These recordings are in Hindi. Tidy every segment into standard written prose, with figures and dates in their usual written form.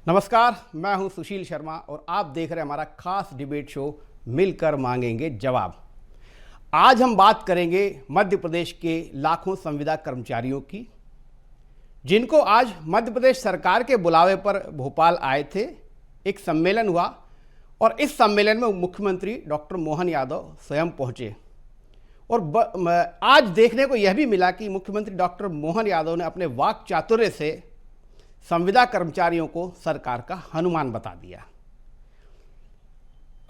नमस्कार, मैं हूं सुशील शर्मा और आप देख रहे हैं हमारा खास डिबेट शो मिलकर मांगेंगे जवाब। आज हम बात करेंगे मध्य प्रदेश के लाखों संविदा कर्मचारियों की, जिनको आज मध्य प्रदेश सरकार के बुलावे पर भोपाल आए थे। एक सम्मेलन हुआ और इस सम्मेलन में मुख्यमंत्री डॉक्टर मोहन यादव स्वयं पहुंचे और आज देखने को यह भी मिला कि मुख्यमंत्री डॉक्टर मोहन यादव ने अपने वाक चातुर्य से संविदा कर्मचारियों को सरकार का हनुमान बता दिया।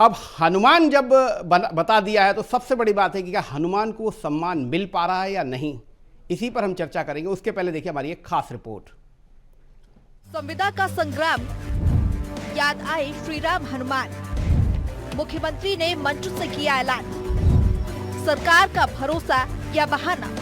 अब हनुमान जब बता दिया है तो सबसे बड़ी बात है कि क्या हनुमान को सम्मान मिल पा रहा है या नहीं, इसी पर हम चर्चा करेंगे। उसके पहले देखिए हमारी एक खास रिपोर्ट। संविदा का संग्राम, याद आए श्री राम हनुमान। मुख्यमंत्री ने मंच से किया ऐलान, सरकार का भरोसा या बहाना।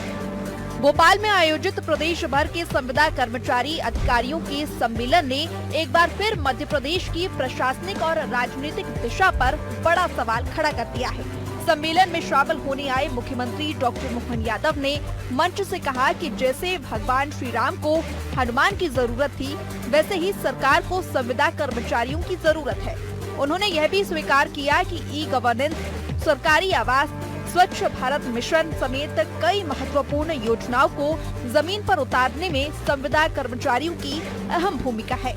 भोपाल में आयोजित प्रदेश भर के संविदा कर्मचारी अधिकारियों के सम्मेलन ने एक बार फिर मध्य प्रदेश की प्रशासनिक और राजनीतिक दिशा पर बड़ा सवाल खड़ा कर दिया है। सम्मेलन में शामिल होने आए मुख्यमंत्री डॉक्टर मोहन यादव ने मंच से कहा कि जैसे भगवान श्री राम को हनुमान की जरूरत थी, वैसे ही सरकार को संविदा कर्मचारियों की जरूरत है। उन्होंने यह भी स्वीकार किया कि ई गवर्नेंस, सरकारी आवास, स्वच्छ भारत मिशन समेत कई महत्वपूर्ण योजनाओं को जमीन पर उतारने में संविदा कर्मचारियों की अहम भूमिका है।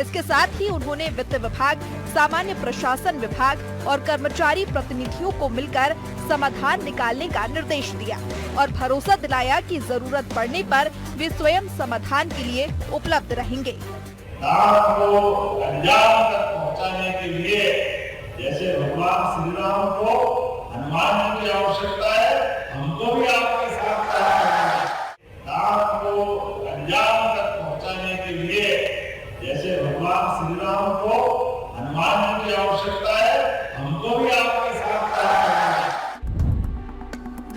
इसके साथ ही उन्होंने वित्त विभाग, सामान्य प्रशासन विभाग और कर्मचारी प्रतिनिधियों को मिलकर समाधान निकालने का निर्देश दिया और भरोसा दिलाया कि जरूरत पड़ने पर वे स्वयं समाधान के लिए उपलब्ध रहेंगे। काम को अंजाम तक पहुंचाने के लिए जैसे भगवान श्री राम को हनुमान की आवश्यकता है, हमको भी आपके साथ काम को अंजाम तक पहुंचाने के लिए जैसे भगवान श्री राम को हनुमान की आवश्यकता है, हमको भी आपके साथ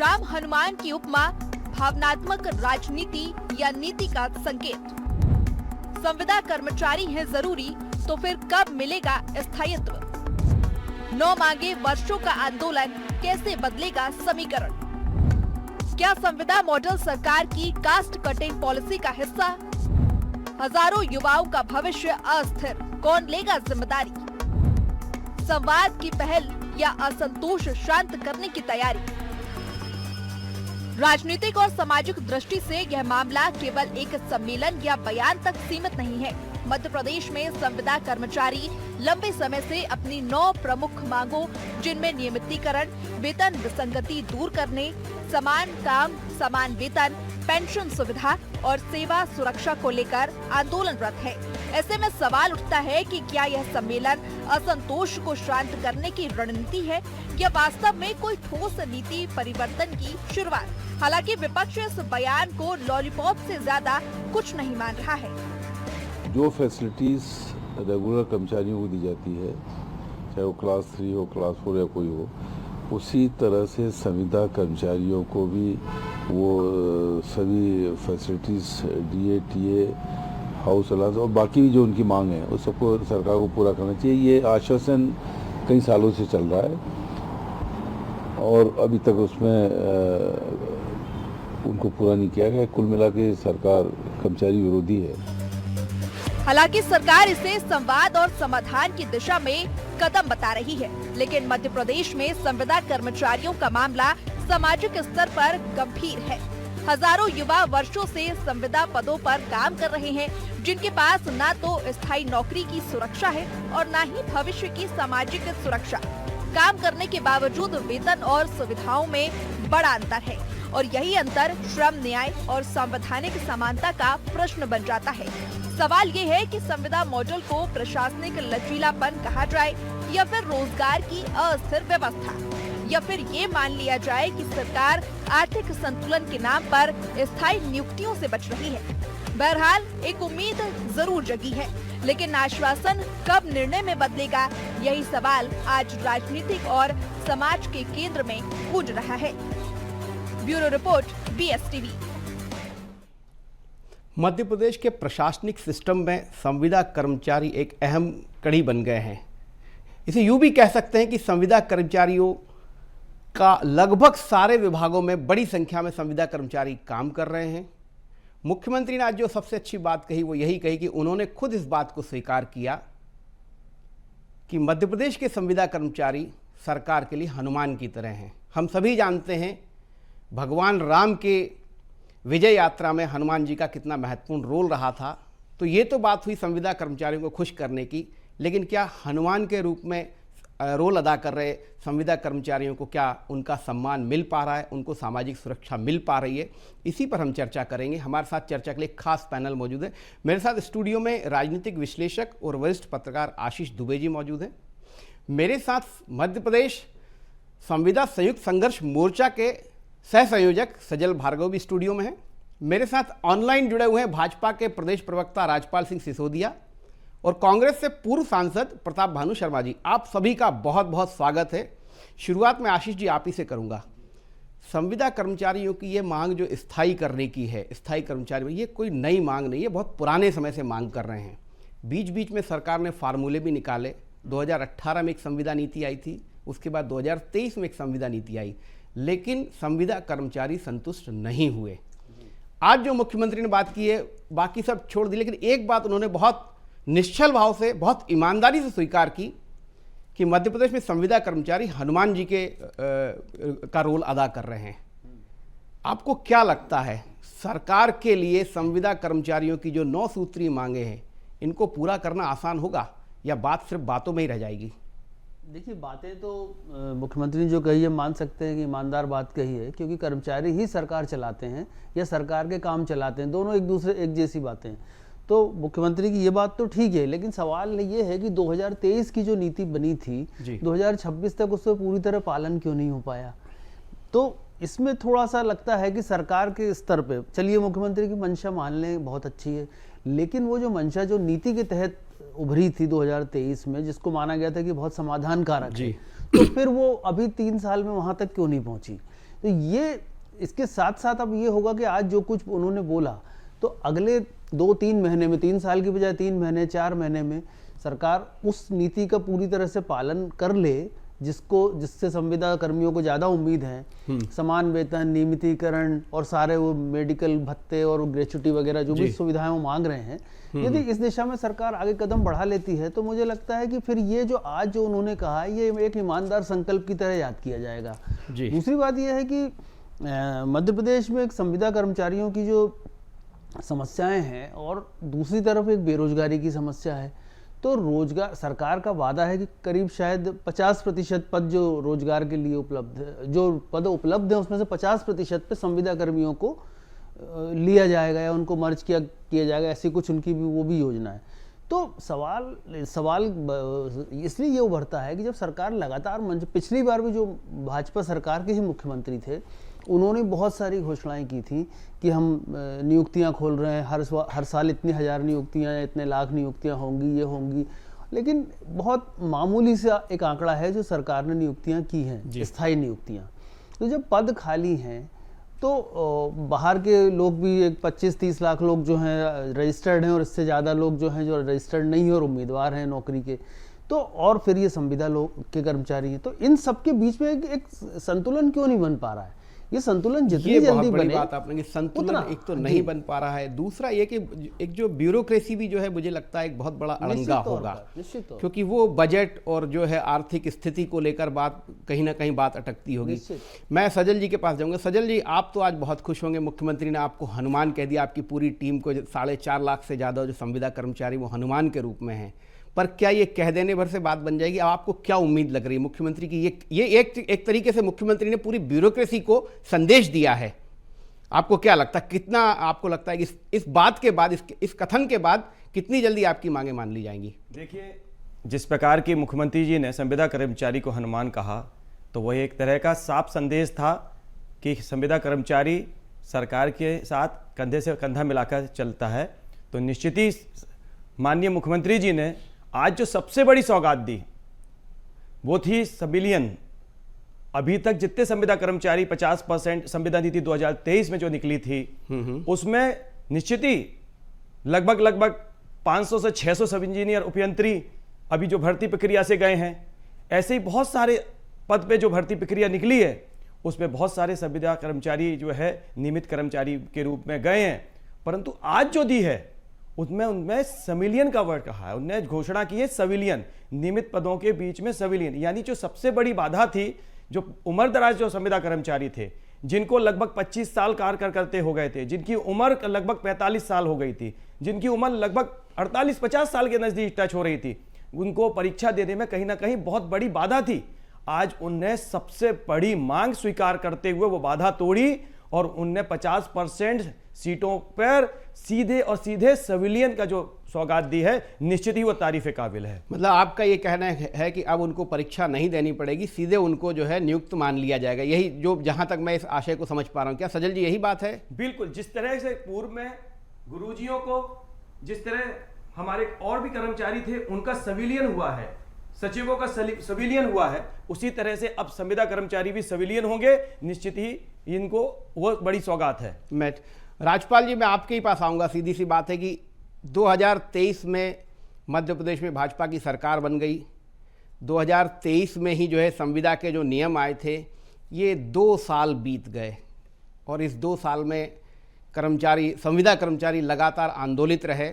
राम हनुमान की उपमा भावनात्मक राजनीति या नीति का संकेत। संविदा कर्मचारी है जरूरी, तो फिर कब मिलेगा स्थायित्व? 9 मांगे वर्षों का आंदोलन, कैसे बदलेगा समीकरण? क्या संविदा मॉडल सरकार की कास्ट कटिंग पॉलिसी का हिस्सा? हजारों युवाओं का भविष्य अस्थिर, कौन लेगा जिम्मेदारी? संवाद की पहल या असंतोष शांत करने की तैयारी? राजनीतिक और सामाजिक दृष्टि से यह मामला केवल एक सम्मेलन या बयान तक सीमित नहीं है। मध्य प्रदेश में संविदा कर्मचारी लंबे समय से अपनी 9 प्रमुख मांगों, जिनमें नियमितीकरण, वेतन विसंगति दूर करने, समान काम समान वेतन, पेंशन सुविधा और सेवा सुरक्षा को लेकर आंदोलनरत है। ऐसे में सवाल उठता है कि क्या यह सम्मेलन असंतोष को शांत करने की रणनीति है या वास्तव में कोई ठोस नीति परिवर्तन की शुरुआत? हालांकि विपक्ष इस बयान को लॉलीपॉप से ज्यादा कुछ नहीं मान रहा है। जो फैसिलिटीज़ रेगुलर कर्मचारियों को दी जाती है, चाहे वो क्लास 3 हो, क्लास 4 या कोई हो, उसी तरह से संविदा कर्मचारियों को भी वो सभी facilities DA, TA, house allowance और बाकी भी जो उनकी मांग है उस सबको सरकार को पूरा करना चाहिए। ये आश्वासन कई सालों से चल रहा है और अभी तक उसमें उनको पूरा नहीं किया गया। कुल मिला के सरकार कर्मचारी विरोधी है। हालांकि सरकार इसे संवाद और समाधान की दिशा में कदम बता रही है, लेकिन मध्य प्रदेश में संविदा कर्मचारियों का मामला सामाजिक स्तर पर गंभीर है। हजारों युवा वर्षों से संविदा पदों पर काम कर रहे हैं, जिनके पास न तो स्थायी नौकरी की सुरक्षा है और न ही भविष्य की सामाजिक सुरक्षा। काम करने के बावजूद वेतन और सुविधाओं में बड़ा अंतर है और यही अंतर श्रम न्याय और संवैधानिक समानता का प्रश्न बन जाता है। सवाल ये है कि संविदा मॉडल को प्रशासनिक लचीलापन कहा जाए या फिर रोजगार की अस्थिर व्यवस्था, या फिर ये मान लिया जाए कि सरकार आर्थिक संतुलन के नाम पर स्थायी नियुक्तियों से बच रही है। बहरहाल एक उम्मीद जरूर जगी है, लेकिन आश्वासन कब निर्णय में बदलेगा, यही सवाल आज राजनीतिक और समाज के केंद्र में गूंज रहा है। Bureau report, BSTV। Madhya Pradesh के प्रशासनिक सिस्टम में संविदा कर्मचारी एक अहम कड़ी बन गए हैं। इसे यूं भी कह सकते हैं कि संविदा कर्मचारियों का लगभग सारे विभागों में बड़ी संख्या में संविदा कर्मचारी काम कर रहे हैं। मुख्यमंत्री ने आज जो सबसे अच्छी बात कही वो यही कही कि उन्होंने खुद इस बात को स्वीकार किया कि मध्य प्रदेश के संविदा कर्मचारी सरकार के लिए हनुमान की तरह हैं। हम सभी जानते हैं भगवान राम के विजय यात्रा में हनुमान जी का कितना महत्वपूर्ण रोल रहा था। तो ये तो बात हुई संविदा कर्मचारियों को खुश करने की, लेकिन क्या हनुमान के रूप में रोल अदा कर रहे संविदा कर्मचारियों को क्या उनका सम्मान मिल पा रहा है, उनको सामाजिक सुरक्षा मिल पा रही है? इसी पर हम चर्चा करेंगे। हमारे साथ चर्चा के लिए खास पैनल मौजूद है। मेरे साथ स्टूडियो में राजनीतिक विश्लेषक और वरिष्ठ पत्रकार आशीष दुबे जी मौजूद हैं। मेरे साथ मध्य प्रदेश संविदा संयुक्त संघर्ष मोर्चा के सह संयोजक सजल भार्गव भी स्टूडियो में हैं। मेरे साथ ऑनलाइन जुड़े हुए हैं भाजपा के प्रदेश प्रवक्ता राजपाल सिंह सिसोदिया और कांग्रेस से पूर्व सांसद प्रताप भानु शर्मा जी। आप सभी का बहुत बहुत स्वागत है। शुरुआत में आशीष जी आप ही से करूंगा। संविदा कर्मचारियों की ये मांग जो स्थायी करने की है, स्थायी कर्मचारी में, ये कोई नई मांग नहीं है, बहुत पुराने समय से मांग कर रहे हैं। बीच बीच में सरकार ने फार्मूले भी निकाले। 2018 में एक संविदा नीति आई थी, उसके बाद 2023 में एक संविदा नीति आई, लेकिन संविदा कर्मचारी संतुष्ट नहीं हुए। आज जो मुख्यमंत्री ने बात की है बाकी सब छोड़ दी, लेकिन एक बात उन्होंने बहुत निश्चल भाव से, बहुत ईमानदारी से स्वीकार की कि मध्य प्रदेश में संविदा कर्मचारी हनुमान जी के का रोल अदा कर रहे हैं। आपको क्या लगता है सरकार के लिए संविदा कर्मचारियों की जो 9 सूत्रीय मांगे हैं, इनको पूरा करना आसान होगा या बात सिर्फ बातों में ही रह जाएगी? देखिए, बातें तो मुख्यमंत्री ने जो कही है मान सकते हैं कि ईमानदार बात कही है, क्योंकि कर्मचारी ही सरकार चलाते हैं या सरकार के काम चलाते हैं, दोनों एक जैसी बातें हैं। तो मुख्यमंत्री की ये बात तो ठीक है, लेकिन सवाल ये है कि 2023 की जो नीति बनी थी 2026 तक उससे पूरी तरह पालन क्यों नहीं हो पाया? तो इसमें थोड़ा सा लगता है कि सरकार के स्तर पे, चलिए मुख्यमंत्री की मंशा मान लें, बहुत अच्छी है, लेकिन वो जो मंशा जो नीति के तहत उभरी थी 2023 में, जिसको माना गया था कि बहुत समाधान कारक है, तो फिर वो अभी 3 साल में वहां तक क्यों नहीं पहुंची? तो ये इसके साथ साथ अब ये होगा कि आज जो कुछ उन्होंने बोला, तो अगले 2-3 महीने में, 3 साल की बजाय 3 महीने 4 महीने में सरकार उस नीति का पूरी तरह से पालन कर ले जिससे संविदा कर्मियों को ज़्यादा उम्मीद है। समान वेतन, नियमितीकरण और सारे वो मेडिकल भत्ते और ग्रेच्युटी वगैरह जो भी सुविधाएं वो मांग रहे हैं, यदि इस दिशा में सरकार आगे कदम बढ़ा लेती है तो मुझे लगता है कि फिर ये जो आज जो उन्होंने कहा है ये एक ईमानदार संकल्प की तरह याद किया जाएगा। दूसरी बात यह है कि मध्य प्रदेश में एक संविदा कर्मचारियों की जो समस्याएं हैं और दूसरी तरफ एक बेरोजगारी की समस्या है। तो रोजगार, सरकार का वादा है कि करीब शायद 50% पद जो रोजगार के लिए उपलब्ध है, जो पद उपलब्ध है उसमें से 50% पे संविदा कर्मियों को लिया जाएगा या उनको मर्ज किया जाएगा, ऐसी कुछ उनकी भी वो भी योजना है। तो सवाल इसलिए ये उभरता है कि जब सरकार लगातार पिछली बार भी जो भाजपा सरकार के ही मुख्यमंत्री थे उन्होंने बहुत सारी घोषणाएं की थी कि हम नियुक्तियां खोल रहे हैं, हर साल इतनी 1000 नियुक्तियां, इतने लाख नियुक्तियां होंगी, ये होंगी, लेकिन बहुत मामूली सा एक आंकड़ा है जो सरकार ने नियुक्तियां की हैं, स्थायी नियुक्तियां। तो जब पद खाली हैं तो बाहर के लोग भी एक 25-30 लाख लोग जो हैं रजिस्टर्ड हैं और इससे ज़्यादा लोग जो हैं जो रजिस्टर्ड नहीं है और उम्मीदवार हैं नौकरी के, तो और फिर ये संविदा लोग के कर्मचारी हैं। तो इन सब के बीच में एक संतुलन क्यों नहीं बन पा रहा है? ये संतुलन जितनी जल्दी बने, बात आपने, संतुलन एक तो नहीं बन पा रहा है, दूसरा ये कि एक जो ब्यूरोक्रेसी भी जो है मुझे लगता है एक बहुत बड़ा अड़ंगा होगा, क्योंकि वो बजट और जो है आर्थिक स्थिति को लेकर बात कहीं ना कहीं बात अटकती होगी। मैं सजल जी के पास जाऊंगा। सजल जी, आप तो आज बहुत खुश होंगे, मुख्यमंत्री ने आपको हनुमान कह दिया, आपकी पूरी टीम को 4.5 लाख से ज़्यादा जो संविदा कर्मचारी वो हनुमान के रूप में हैं, पर क्या ये कह देने भर से बात बन जाएगी? अब आपको क्या उम्मीद लग रही है मुख्यमंत्री की? ये एक तरीके से मुख्यमंत्री ने पूरी ब्यूरोक्रेसी को संदेश दिया है। आपको क्या लगता है, कितना आपको लगता है कि इस बात के बाद, इस कथन के बाद कितनी जल्दी आपकी मांगे मान ली जाएंगी? देखिए, जिस प्रकार की मुख्यमंत्री जी ने संविदा कर्मचारी को हनुमान कहा, तो वह एक तरह का साफ संदेश था कि संविदा कर्मचारी सरकार के साथ कंधे से कंधा मिलाकर चलता है। तो निश्चित ही माननीय मुख्यमंत्री जी ने आज जो सबसे बड़ी सौगात दी वो थी सिविलियन। अभी तक जितने संविदा कर्मचारी 50% संविदा नीति 2023 में जो निकली थी उसमें निश्चित ही लगभग 500 से 600 सब इंजीनियर, उपयंत्री अभी जो भर्ती प्रक्रिया से गए हैं। ऐसे ही बहुत सारे पद पे जो भर्ती प्रक्रिया निकली है उसमें बहुत सारे संविदा कर्मचारी जो है नियमित कर्मचारी के रूप में गए हैं, परंतु आज जो दी है उसमें उनमें सिविलियन का वर्ड कहा है, उनने घोषणा की है सिविलियन, नियमित पदों के बीच में सिविलियन, यानी जो सबसे बड़ी बाधा थी, जो उम्र दराज जो संविदा कर्मचारी थे, जिनको लगभग 25 साल कार्य करते हो गए थे, जिनकी उम्र लगभग 45 साल हो गई थी, जिनकी उम्र लगभग 48-50 साल के नजदीक टच हो रही थी, उनको परीक्षा देने में कहीं ना कहीं बहुत बड़ी बाधा थी। आज उनने सबसे बड़ी मांग स्वीकार करते हुए वो बाधा तोड़ी और उनने 50% सीटों पर सीधे और सीधे सिविलियन का जो सौगात दी है, निश्चित ही वो तारीफ काबिल है। मतलब आपका ये कहना है कि अब उनको परीक्षा नहीं देनी पड़ेगी, सीधे उनको जो है नियुक्त मान लिया जाएगा, यही जो जहां तक मैं इस आशय को समझ पा रहा हूं, क्या सजल जी यही बात है? बिल्कुल, जिस तरह से पूर्व में गुरुजियों को, जिस तरह हमारे और भी कर्मचारी थे उनका सिविलियन हुआ है, सचिवों का सिविलियन हुआ है, उसी तरह से अब संविदा कर्मचारी भी सिविलियन होंगे, निश्चित ही इनको वो बड़ी सौगात है। मैं राजपाल जी, मैं आपके ही पास आऊँगा। सीधी सी बात है कि 2023 में मध्य प्रदेश में भाजपा की सरकार बन गई। 2023 में ही जो है संविदा के जो नियम आए थे, ये 2 साल बीत गए और इस 2 साल में संविदा कर्मचारी लगातार आंदोलित रहे।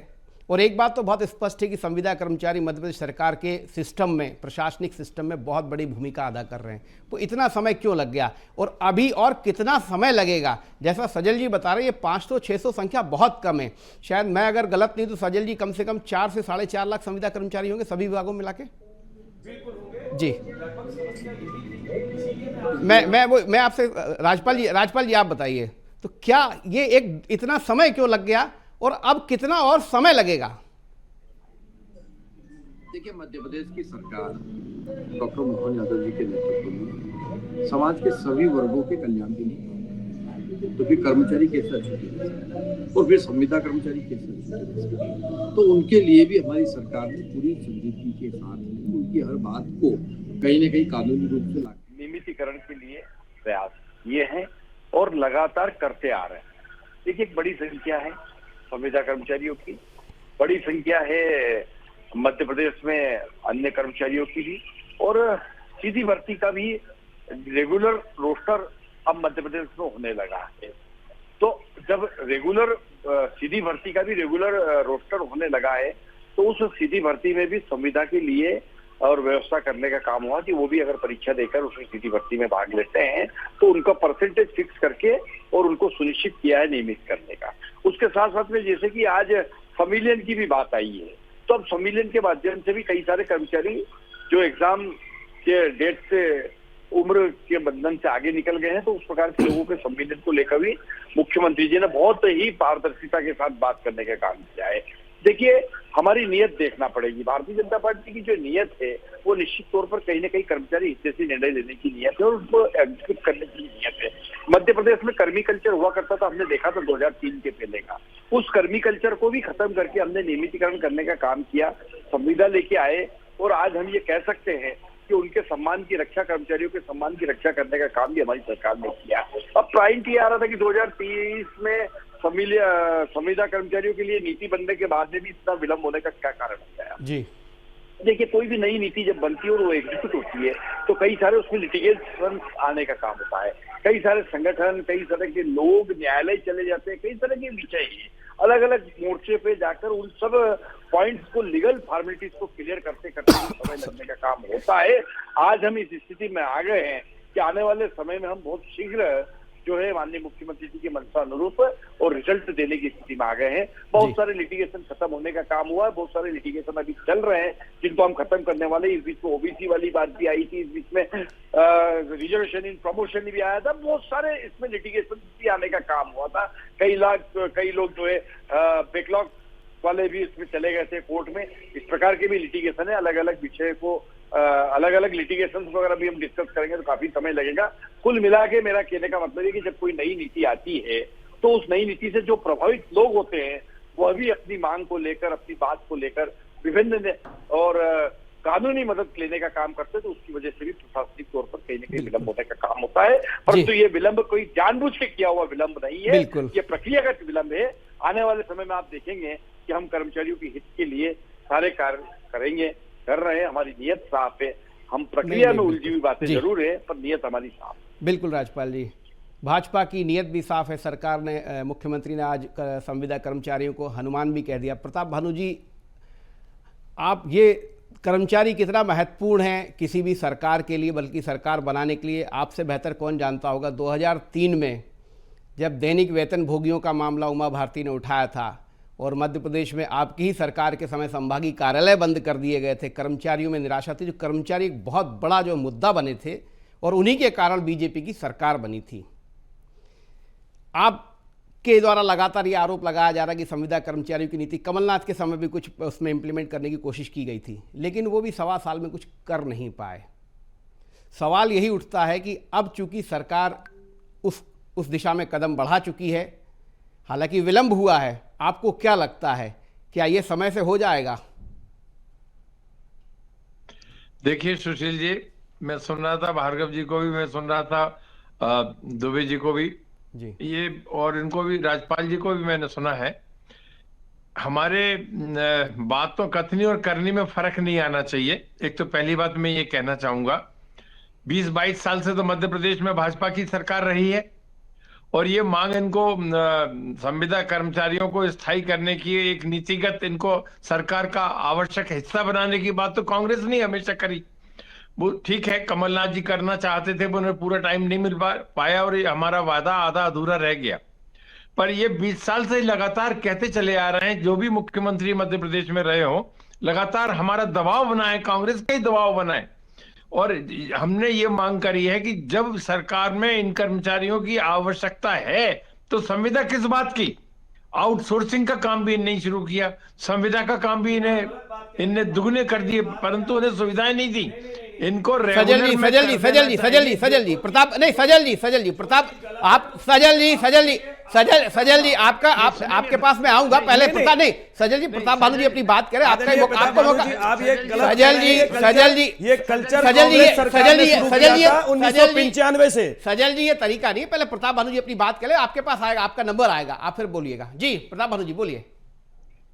और एक बात तो बहुत स्पष्ट है कि संविदा कर्मचारी मध्य प्रदेश सरकार के सिस्टम में, प्रशासनिक सिस्टम में बहुत बड़ी भूमिका अदा कर रहे हैं। तो इतना समय क्यों लग गया और अभी और कितना समय लगेगा? जैसा सजल जी बता रहे हैं, ये 500-600 संख्या बहुत कम है। शायद मैं अगर गलत नहीं तो सजल जी कम से कम 4 से 4.5 लाख संविदा कर्मचारी होंगे सभी विभागों में मिला के। जी, मैं आपसे राजपाल जी आप बताइए, तो क्या ये एक इतना समय क्यों लग गया और अब कितना और समय लगेगा? देखिए, मध्य प्रदेश की सरकार डॉक्टर मोहन यादव जी के नेतृत्व में समाज के सभी वर्गों के कल्याण के लिए, तो फिर कर्मचारी कैसे छूटे और फिर संविदा कर्मचारी कैसे छूटे, तो उनके लिए भी हमारी सरकार ने पूरी संजीदगी के साथ उनकी हर बात को कहीं न कहीं कानूनी रूप से नियमितीकरण के लिए प्रयास ये है और लगातार करते आ रहे हैं। देखिए, एक बड़ी संख्या है संविदा कर्मचारियों की, बड़ी संख्या है मध्य प्रदेश में अन्य कर्मचारियों की भी, और सीधी भर्ती का भी रेगुलर रोस्टर अब मध्य प्रदेश में होने लगा है। तो जब रेगुलर सीधी भर्ती का भी रेगुलर रोस्टर होने लगा है, तो उस सीधी भर्ती में भी संविदा के लिए और व्यवस्था करने का काम हुआ कि वो भी अगर परीक्षा देकर उसमें सीधी भर्ती में भाग लेते हैं तो उनका परसेंटेज फिक्स करके और उनको सुनिश्चित किया है नियमित करने का। उसके साथ साथ में जैसे कि आज सिविलियन की भी बात आई है, तो अब सिविलियन के माध्यम से भी कई सारे कर्मचारी जो एग्जाम के डेट से उम्र के बंधन से आगे निकल गए हैं, तो उस प्रकार के लोगों के सिविलियन को लेकर भी मुख्यमंत्री जी ने बहुत ही पारदर्शिता के साथ बात करने का काम किया है। देखिए, हमारी नीयत देखना पड़ेगी। भारतीय जनता पार्टी की जो नीयत है वो निश्चित तौर पर कहीं न कहीं कर्मचारी हिस्से से निर्णय लेने की नीयत है और उनको एग्जीक्यूट करने की नीयत है। मध्य प्रदेश में कर्मी कल्चर हुआ करता था, हमने देखा था 2003 के पहले का। उस कर्मी कल्चर को भी खत्म करके हमने नियमितीकरण करने का काम किया, संविदा लेके आए, और आज हम ये कह सकते हैं कि उनके सम्मान की रक्षा, कर्मचारियों के सम्मान की रक्षा करने का काम भी हमारी सरकार ने किया। अब पॉइंट ये आ रहा था कि 2023 में संविदा कर्मचारियों के लिए नीति बनने के बाद में भी इतना विलंब होने का क्या कारण है? जी देखिए, कोई भी नई नीति जब बनती है और वो एग्जीक्यूट होती है तो कई सारे उसमें लिटिगेशन आने का काम होता है। कई सारे संगठन, कई तरह के लोग न्यायालय चले जाते हैं, कई तरह के विषय अलग अलग मोर्चे पे जाकर उन सब पॉइंट्स को, लीगल फॉर्मेलिटीज को क्लियर करते करते समय लगने का काम होता है। आज हम इस स्थिति में आ गए हैं कि आने वाले समय में हम बहुत शीघ्र जो है माननीय मुख्यमंत्री जी के मंशा अनुरूप और रिजल्ट देने की स्थिति में आ गए हैं। बहुत सारे लिटिगेशन खत्म होने का काम हुआ है, बहुत सारे लिटिगेशन अभी चल रहे हैं जिनको हम खत्म करने वाले। इस बीच में ओबीसी वाली बात भी आई थी, इस बीच में रिजर्वेशन इन प्रमोशन भी आया था, बहुत सारे इसमें लिटिगेशन भी आने का काम हुआ था। कई लोग जो है बैकलॉग वाले भी इसमें चले गए थे कोर्ट में। इस प्रकार के भी लिटिगेशन है, अलग अलग विषय को अलग अलग लिटिगेशन वगैरह भी हम डिस्कस करेंगे तो काफी समय लगेगा। कुल मिला के मेरा कहने का मतलब है कि जब कोई नई नीति आती है तो उस नई नीति से जो प्रभावित लोग होते हैं वह भी अपनी मांग को लेकर, अपनी बात को लेकर विभिन्न और कानूनी मदद लेने का काम करते हैं, तो उसकी वजह से भी प्रशासनिक तौर पर कहीं न कहीं विलंब होने का काम होता है। परंतु ये विलंब कोई जानबूझ के किया हुआ विलंब नहीं है, ये प्रक्रियागत विलंब है। आने वाले समय में आप देखेंगे कि हम कर्मचारियों के हित के लिए सारे कार्य करेंगे, कर रहे हैं। हमारी नियत साफ है, हम प्रक्रिया में उलझी हुई बातें जरूर है पर नियत हमारी साफ। बिल्कुल राजपाल जी, भाजपा की नीयत भी साफ है। सरकार ने, मुख्यमंत्री ने आज संविदा कर्मचारियों को हनुमान भी कह दिया। प्रताप भानु जी, आप ये कर्मचारी कितना महत्वपूर्ण है किसी भी सरकार के लिए, बल्कि सरकार बनाने के लिए, आपसे बेहतर कौन जानता होगा। 2003 में जब दैनिक वेतन भोगियों का मामला उमा भारती ने उठाया था और मध्य प्रदेश में आपकी ही सरकार के समय संभागीय कार्यालय बंद कर दिए गए थे, कर्मचारियों में निराशा थी, जो कर्मचारी एक बहुत बड़ा जो मुद्दा बने थे और उन्हीं के कारण बीजेपी की सरकार बनी थी। आपके द्वारा लगातार ये आरोप लगाया जा रहा है कि संविदा कर्मचारियों की नीति, कमलनाथ के समय भी कुछ उसमें इंप्लीमेंट करने की कोशिश की गई थी, लेकिन वो भी 1.25 साल में कुछ कर नहीं पाए। सवाल यही उठता है कि अब चूंकि सरकार उस दिशा में कदम बढ़ा चुकी है, हालांकि विलंब हुआ है, आपको क्या लगता है, क्या ये समय से हो जाएगा? देखिए सुशील जी, मैं सुन रहा था, भार्गव जी को भी मैं सुन रहा था, दुबे जी को भी जी, ये, और इनको भी, राजपाल जी को भी मैंने सुना है। हमारे बात तो कथनी और करनी में फर्क नहीं आना चाहिए। एक तो पहली बात मैं ये कहना चाहूंगा, 20-22 साल से तो मध्य प्रदेश में भाजपा की सरकार रही है और ये मांग इनको संविदा कर्मचारियों को स्थायी करने की, एक नीतिगत इनको सरकार का आवश्यक हिस्सा बनाने की बात तो कांग्रेस ने हमेशा करी। वो ठीक है, कमलनाथ जी करना चाहते थे, वो उन्हें पूरा टाइम नहीं मिल पाया और ये हमारा वादा आधा अधूरा रह गया। पर ये 20 साल से लगातार कहते चले आ रहे हैं, जो भी मुख्यमंत्री मध्य प्रदेश में रहे हो, लगातार हमारा दबाव बना है, कांग्रेस का ही दबाव बना है और हमने ये मांग करी है कि जब सरकार में इन कर्मचारियों की आवश्यकता है तो संविदा किस बात की, आउटसोर्सिंग का काम भी नहीं शुरू किया, संविदा का काम भी इन्हें दुगने कर दिए, परंतु उन्हें सुविधाएं नहीं दी इनको। सजल जी प्रताप, नहीं सजल जी प्रताप, आप सजल जी आपके पास में आऊंगा, पहले प्रताप, नहीं सजल जी, प्रताप भानु जी अपनी बात करें, आपका आपको मौका। सजल जी ये तरीका नहीं, पहले प्रताप भानु जी अपनी बात करें, आपके पास आएगा, आपका नंबर आएगा, आप फिर बोलिएगा। जी प्रताप भानु जी बोलिए।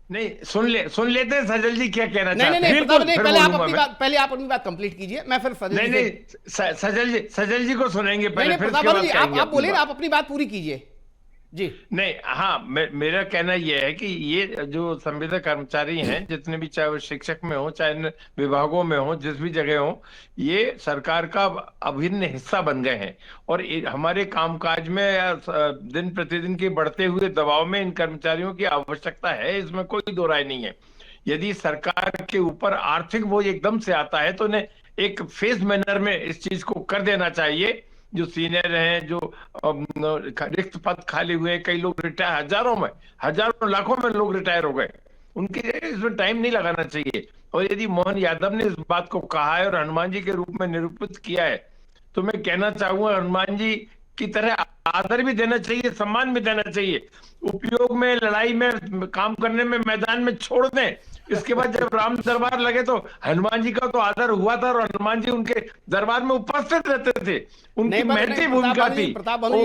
नहीं सुन लेते हैं सजल जी क्या कहना चाहते हैं। नहीं, पहले आप अपनी बात कंप्लीट कीजिए, मैं फिर सजल जी को सुनेंगे पहले, फिर प्रताप भानु जी आप बोलिए, आप अपनी बात पूरी कीजिए जी। नहीं, हाँ, मेरा कहना यह है कि ये जो संविदा कर्मचारी हैं, जितने भी, चाहे वो शिक्षक में हो, चाहे विभागों में हो, जिस भी जगह हो, ये सरकार का अभिन्न हिस्सा बन गए हैं और हमारे कामकाज में दिन प्रतिदिन के बढ़ते हुए दबाव में इन कर्मचारियों की आवश्यकता है, इसमें कोई दो राय नहीं है। यदि सरकार के ऊपर आर्थिक बोझ एकदम से आता है तो उन्हें एक फेज मैनर में इस चीज को कर देना चाहिए। जो सीनियर हैं, जो रिक्त पद खाली हुए, कई लोग रिटायर, हजारों लाखों में लोग रिटायर हो गए, उनके इसमें टाइम नहीं लगाना चाहिए। और यदि मोहन यादव ने इस बात को कहा है और हनुमान जी के रूप में निरूपित किया है, तो मैं कहना चाहूंगा हनुमान जी की तरह आदर भी देना चाहिए, सम्मान भी देना चाहिए। उपयोग में, लड़ाई में, काम करने में, मैदान में छोड़ दें। इसके बाद जब राम दरबार लगे तो हनुमान जी का तो आदर हुआ था और हनुमान जी उनके दरबार में उपस्थित रहते थे, उनकी महती भूमिका थी। प्रताप भानु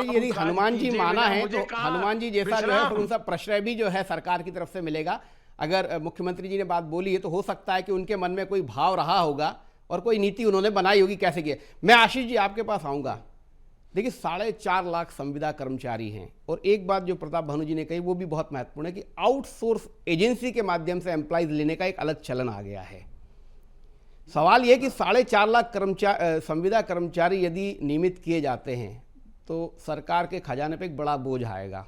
जी, यदि हनुमान जी माना है तो हनुमान जी जैसा जो है उनका प्रश्रय भी जो है सरकार की तरफ से मिलेगा। अगर मुख्यमंत्री जी ने बात बोली है तो हो सकता है कि उनके मन में कोई भाव रहा होगा और कोई नीति उन्होंने बनाई होगी, कैसे किया। मैं आशीष जी आपके पास आऊंगा। देखिए 4.5 लाख संविदा कर्मचारी हैं और एक बात जो प्रताप भानु जी ने कही वो भी बहुत महत्वपूर्ण है कि आउटसोर्स एजेंसी के माध्यम से एम्प्लॉयज लेने का एक अलग चलन आ गया है। सवाल यह कि 4.5 लाख संविदा कर्मचारी यदि नियमित किए जाते हैं तो सरकार के खजाने पे एक बड़ा बोझ आएगा।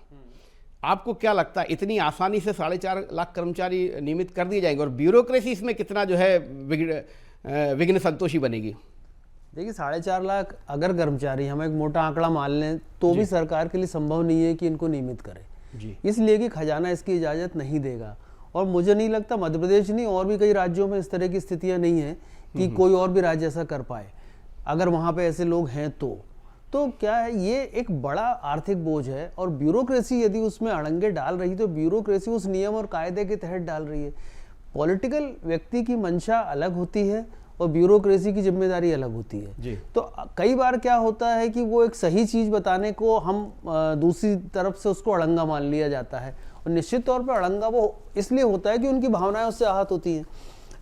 आपको क्या लगता है, इतनी आसानी से 4.5 लाख कर्मचारी नियमित कर दिए जाएंगे और ब्यूरोक्रेसी इसमें कितना जो है विघ्न संतोषी बनेगी? देखिए 4.5 लाख अगर कर्मचारी, हम एक मोटा आंकड़ा मान लें, तो भी सरकार के लिए संभव नहीं है कि इनको नियमित करे, इसलिए कि खजाना इसकी इजाजत नहीं देगा। और मुझे नहीं लगता मध्य प्रदेश नहीं, और भी कई राज्यों में इस तरह की स्थितियां नहीं है कि कोई और भी राज्य ऐसा कर पाए। अगर वहां पे ऐसे लोग हैं तो क्या है, ये एक बड़ा आर्थिक बोझ है और ब्यूरोक्रेसी यदि उसमें अड़ंगे डाल रही तो ब्यूरोक्रेसी उस नियम और कायदे के तहत डाल रही है। पॉलिटिकल व्यक्ति की मंशा अलग होती है और ब्यूरोक्रेसी की जिम्मेदारी अलग होती है। तो कई बार क्या होता है कि वो एक सही चीज बताने को हम दूसरी तरफ से उसको अड़ंगा मान लिया जाता है और निश्चित तौर पर अड़ंगा वो इसलिए होता है कि उनकी भावनाएं उससे आहत होती हैं।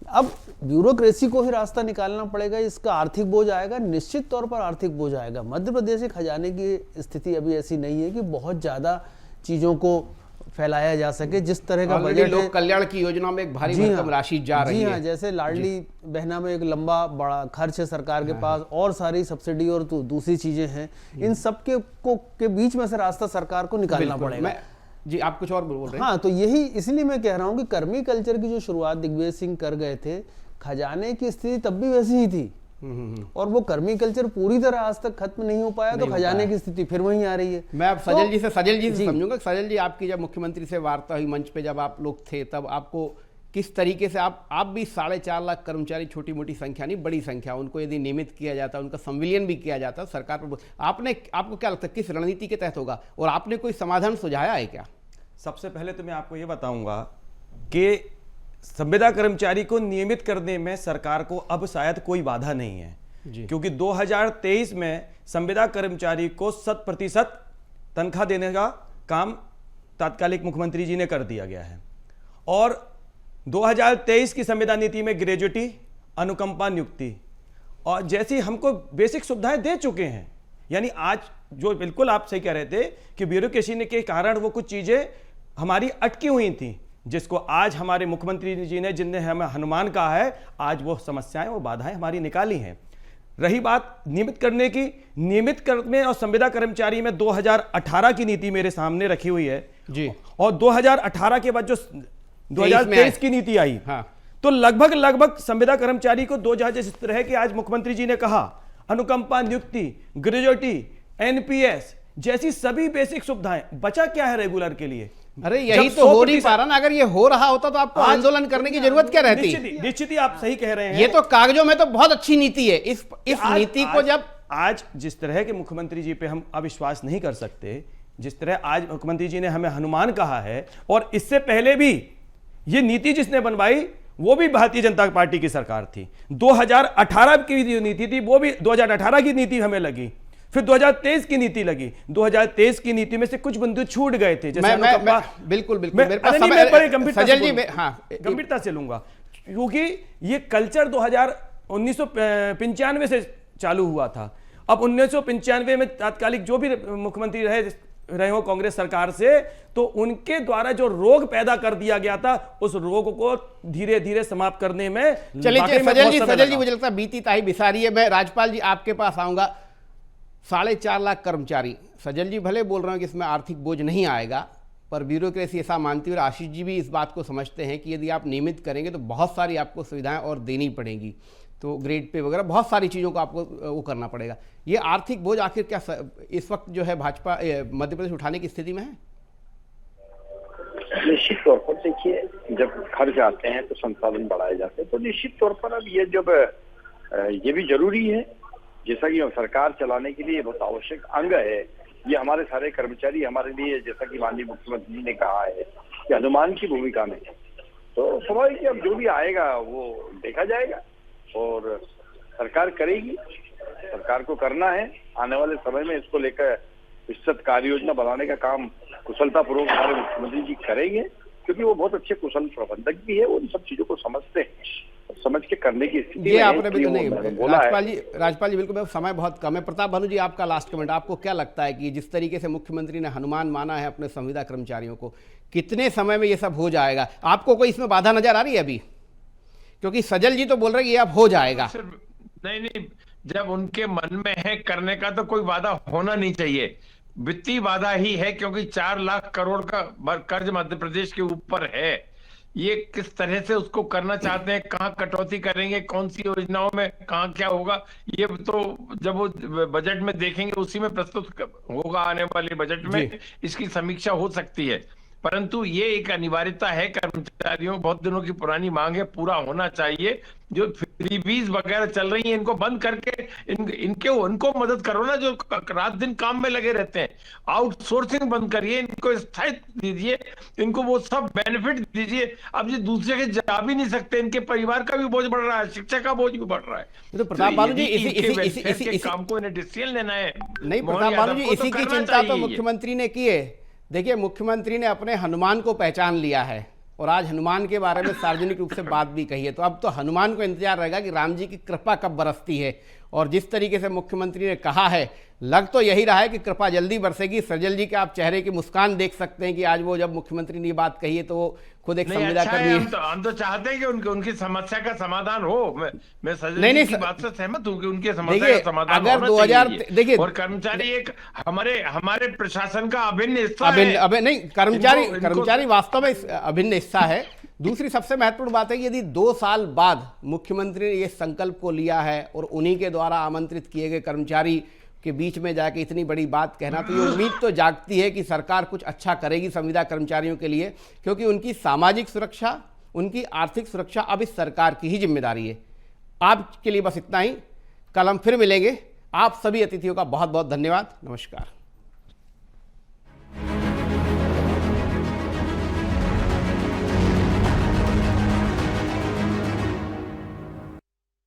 अब ब्यूरोक्रेसी को ही रास्ता निकालना पड़ेगा, इसका आर्थिक बोझ आएगा, निश्चित तौर पर आर्थिक बोझ आएगा। मध्य प्रदेश के खजाने की स्थिति अभी ऐसी नहीं है कि बहुत ज़्यादा चीज़ों को फैलाया जा सके। जिस तरह का बजट लोक कल्याण की योजना में एक भारी भरकम राशि जा रही है। जैसे लाडली बहना में एक लंबा बड़ा खर्च है सरकार के पास, और सारी सब्सिडी और दूसरी चीजें हैं, इन सब के बीच में से रास्ता सरकार को निकालना पड़ेगा। जी आप कुछ और बोल रहे हैं? हाँ, तो यही इसलिए मैं कह रहा हूँ कि कर्मी कल्चर की जो शुरुआत दिग्विजय सिंह कर गए थे, खजाने की स्थिति तब भी वैसी ही थी, और वो कर्मी कल्चर पूरी तरह आज तक खत्म नहीं हो पाया, तो खजाने की स्थिति फिर वहीं आ रही है। मैं अब सजल जी से समझूंगा। सजल जी, आपकी जब मुख्यमंत्री से वार्ता हुई मंच पे, जब आप लोग थे, तब आपको किस तरीके से आप भी 4.5 लाख कर्मचारी, छोटी मोटी संख्या नहीं, बड़ी संख्या, उनको यदि नियमित किया जाता, उनका संविलियन भी किया जाता सरकार पर, आपको क्या लगता है किस रणनीति के तहत होगा, और आपने कोई समाधान सुझाया है क्या? सबसे पहले तो मैं आपको ये बताऊंगा कि संविदा कर्मचारी को नियमित करने में सरकार को अब शायद कोई बाधा नहीं है, क्योंकि 2023 में संविदा कर्मचारी को 100% तनख्वाह देने का काम तात्कालिक मुख्यमंत्री जी ने कर दिया गया है, और 2023 की संविदा नीति में ग्रेजुटी, अनुकंपा नियुक्ति और जैसी हमको बेसिक सुविधाएं दे चुके हैं। यानी आज जो बिल्कुल आप सही कह रहे थे कि ब्यूरोक्रेसी के कारण वो कुछ चीजें हमारी अटकी हुई थी, जिसको आज हमारे मुख्यमंत्री जी ने, जिनने हमें हनुमान कहा है, आज वो समस्याएं, वो बाधाएं हमारी निकाली हैं। रही बात नियमित करने की, नियमित करने और संविदा कर्मचारी में 2018 की नीति मेरे सामने रखी हुई है जी, और 2018 के बाद जो 2023 की नीति आई, हाँ, तो लगभग संविदा कर्मचारी को 2000, जिस तरह की आज मुख्यमंत्री जी ने कहा, अनुकंपा नियुक्ति, ग्रेजुटी, एनपीएस जैसी सभी बेसिक सुविधाएं, बचा क्या है रेगुलर के लिए? अरे यही तो हो नहीं पा रहा ना। अगर ये हो रहा होता तो आपको आंदोलन करने की जरूरत क्या रहती? निश्चित ही आप सही कह रहे हैं। ये तो कागजों में तो बहुत अच्छी नीति है। इस नीति को जब आज जिस तरह के मुख्यमंत्री जी पे हम अविश्वास नहीं कर सकते, जिस तरह आज मुख्यमंत्री जी ने हमें हनुमान कहा है, और इससे पहले भी ये नीति जिसने बनवाई वो भी भारतीय जनता पार्टी की सरकार थी। 2018 की जो नीति थी वो भी 2018 की नीति हमें लगी, फिर 2023 की नीति लगी। 2023 की नीति में से कुछ बिंदु छूट गए थे, जैसे बिल्कुल मेरे पास समय गंभीरता से लूंगा, क्योंकि ये कल्चर 1995 से चालू हुआ था। अब 1995 में तात्कालिक जो भी मुख्यमंत्री रहे हो कांग्रेस सरकार से, तो उनके द्वारा जो रोग पैदा कर दिया गया था, उस रोग को धीरे धीरे समाप्त करने में चलिए सजल जी मुझे लगता है बीती ताही बिसारी है। मैं राजपाल जी आपके पास आऊंगा। 4.5 लाख कर्मचारी, सजल जी भले बोल रहे हैं कि इसमें आर्थिक बोझ नहीं आएगा, पर ब्यूरोक्रेसी ऐसा मानती है, और आशीष जी भी इस बात को समझते हैं कि यदि आप नियमित करेंगे तो बहुत सारी आपको सुविधाएं और देनी पड़ेंगी, तो ग्रेड पे वगैरह बहुत सारी चीज़ों को आपको वो करना पड़ेगा। ये आर्थिक बोझ आखिर क्या इस वक्त जो है भाजपा मध्य प्रदेश उठाने की स्थिति में है? निश्चित तौर पर देखिए, जब खर्च आते हैं तो संसाधन बढ़ाए जाते हैं, तो निश्चित तौर पर अब ये भी जरूरी है, जैसा कि सरकार चलाने के लिए बहुत आवश्यक अंग है। ये हमारे सारे कर्मचारी हमारे लिए, जैसा कि माननीय मुख्यमंत्री जी ने कहा है, कि हनुमान की भूमिका में, तो स्वाभाविक है अब जो भी आएगा वो देखा जाएगा और सरकार करेगी। सरकार को करना है, आने वाले समय में इसको लेकर विस्तृत कार्य योजना बनाने का काम कुशलतापूर्वक हमारे मुख्यमंत्री जी करेंगे, क्योंकि वो बहुत अच्छे कुशल प्रबंधक भी है, वो इन सब चीजों को समझते हैं, समझ के करने की स्थिति ये आपने बिल्कुल नहीं बोला। राजपाल जी बिल्कुल, समय बहुत कम है। प्रताप भानु जी आपका लास्ट कमेंट, आपको क्या लगता है कि जिस तरीके से मुख्यमंत्री ने हनुमान माना है अपने संविदा कर्मचारियों को, कितने समय में ये सब हो जाएगा? आपको कोई इसमें बाधा नजर आ रही है अभी? क्योंकि सजल जी तो बोल रहे हैं कि अब हो जाएगा। नहीं, जब उनके मन में है करने का तो कोई बाधा होना नहीं चाहिए। वित्तीय बाधा ही है, क्योंकि 4 लाख करोड़ का कर्ज मध्य प्रदेश के ऊपर है। ये किस तरह से उसको करना चाहते हैं, कहाँ कटौती करेंगे, कौन सी योजनाओं में कहाँ क्या होगा, ये तो जब वो बजट में देखेंगे उसी में प्रस्तुत होगा। आने वाले बजट में इसकी समीक्षा हो सकती है, परंतु ये एक अनिवार्यता है। कर्मचारियों बहुत दिनों की पुरानी मांग है, पूरा होना चाहिए। जो फ्रीबीज वगैरह चल रही हैं, इनको बंद करके उनको मदद करो ना, जो रात दिन काम में लगे रहते हैं। आउटसोर्सिंग बंद करिए, इनको स्थायित्व दीजिए, इनको वो सब बेनिफिट दीजिए। अब ये दूसरे के जा भी नहीं सकते, इनके परिवार का भी बोझ बढ़ रहा है, शिक्षा का बोझ भी बढ़ रहा है। तो प्रताप बाबू जी इसी काम को इन्हें डिसीजन लेना है। नहीं प्रताप बाबू जी, इसी की चिंता तो मुख्यमंत्री ने की है। देखिए, मुख्यमंत्री ने अपने हनुमान को पहचान लिया है, और आज हनुमान के बारे में सार्वजनिक रूप से बात भी कही है। तो अब तो हनुमान को इंतजार रहेगा कि राम जी की कृपा कब बरसती है। और जिस तरीके से मुख्यमंत्री ने कहा है, लग तो यही रहा है कि कृपा जल्दी बरसेगी। सजल जी के आप चेहरे की मुस्कान देख सकते हैं कि आज वो जब मुख्यमंत्री ने ये बात कही है तो वो खुद एक संविदा कर्मी है। हम तो चाहते हैं कि उनकी समस्या का समाधान हो। मैं सजल जी की बात से सहमत हूँ कि उनकी समस्या का समाधान अगर 2000 देखिए, और कर्मचारी एक हमारे प्रशासन का अभिन्न हिस्सा है। नहीं, कर्मचारी वास्तव में अभिन्न हिस्सा है। दूसरी सबसे महत्वपूर्ण बात है कि यदि 2 साल बाद मुख्यमंत्री ने ये संकल्प को लिया है और उन्हीं के द्वारा आमंत्रित किए गए कर्मचारी के बीच में जाके इतनी बड़ी बात कहना, तो ये उम्मीद तो जागती है कि सरकार कुछ अच्छा करेगी संविदा कर्मचारियों के लिए, क्योंकि उनकी सामाजिक सुरक्षा, उनकी आर्थिक सुरक्षा अब इस सरकार की ही जिम्मेदारी है। आपके लिए बस इतना ही। कल हम फिर मिलेंगे। आप सभी अतिथियों का बहुत बहुत धन्यवाद। नमस्कार।